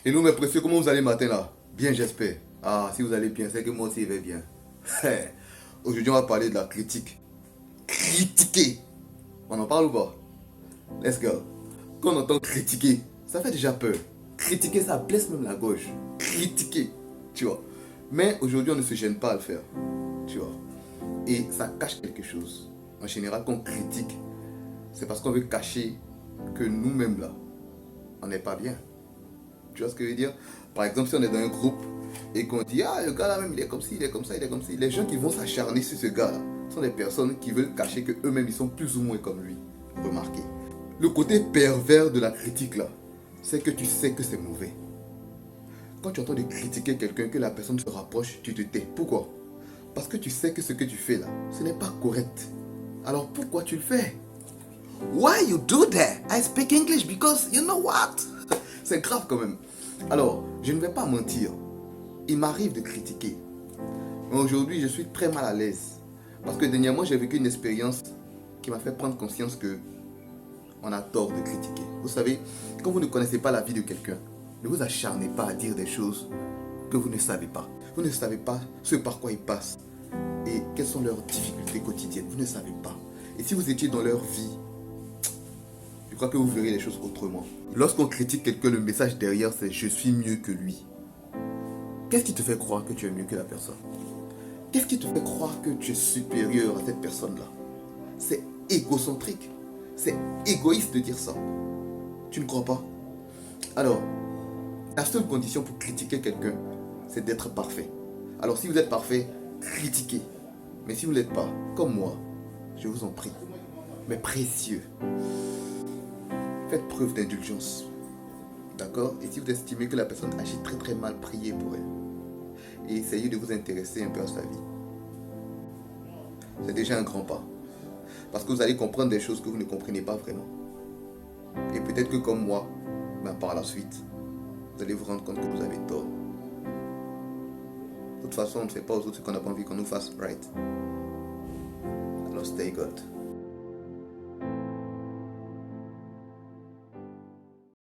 Et nous, mes précieux, comment vous allez matin là? Bien, j'espère. Ah, si vous allez bien, c'est que moi aussi, je vais bien. Aujourd'hui, on va parler de la critique. Critiquer. On en parle ou pas? Let's go. Quand on entend critiquer, ça fait déjà peur. Critiquer, ça blesse même la gauche. Critiquer, tu vois. Mais aujourd'hui, on ne se gêne pas à le faire, tu vois. Et ça cache quelque chose. En général, quand on critique, c'est parce qu'on veut cacher que nous-mêmes là, on n'est pas bien. Tu vois ce que je veux dire? Par exemple, si on est dans un groupe et qu'on dit, ah, le gars là même, il est comme ci, il est comme ça, il est comme ci. Les gens qui vont s'acharner sur ce gars là sont des personnes qui veulent cacher que eux-mêmes ils sont plus ou moins comme lui. Remarquez. Le côté pervers de la critique là, c'est que tu sais que c'est mauvais. Quand tu entends de critiquer quelqu'un, que la personne se rapproche, tu te tais. Pourquoi? Parce que tu sais que ce que tu fais là, ce n'est pas correct. Alors pourquoi tu le fais? Why you do that? I speak English because you know what? C'est grave quand même. Alors, je ne vais pas mentir. Il m'arrive de critiquer. Mais aujourd'hui, je suis très mal à l'aise. Parce que dernièrement, j'ai vécu une expérience qui m'a fait prendre conscience que on a tort de critiquer. Vous savez, quand vous ne connaissez pas la vie de quelqu'un, ne vous acharnez pas à dire des choses que vous ne savez pas. Vous ne savez pas ce par quoi ils passent et quelles sont leurs difficultés quotidiennes. Vous ne savez pas. Et si vous étiez dans leur vie, je crois que vous verrez les choses autrement. Lorsqu'on critique quelqu'un, le message derrière, c'est je suis mieux que lui. Qu'est-ce qui te fait croire que tu es mieux que la personne? Qu'est-ce qui te fait croire que tu es supérieur à cette personne-là? C'est égocentrique. C'est égoïste de dire ça. Tu ne crois pas? Alors, la seule condition pour critiquer quelqu'un, c'est d'être parfait. Alors si vous êtes parfait, critiquez. Mais si vous ne l'êtes pas, comme moi, je vous en prie, mes précieux, faites preuve d'indulgence. D'accord? Et si vous estimez que la personne agit très très mal, priez pour elle. Et essayez de vous intéresser un peu à sa vie. C'est déjà un grand pas. Parce que vous allez comprendre des choses que vous ne comprenez pas vraiment. Et peut-être que comme moi, ben par la suite, vous allez vous rendre compte que vous avez tort. De toute façon, on ne fait pas aux autres ce qu'on n'a pas envie qu'on nous fasse, right? Alors stay good.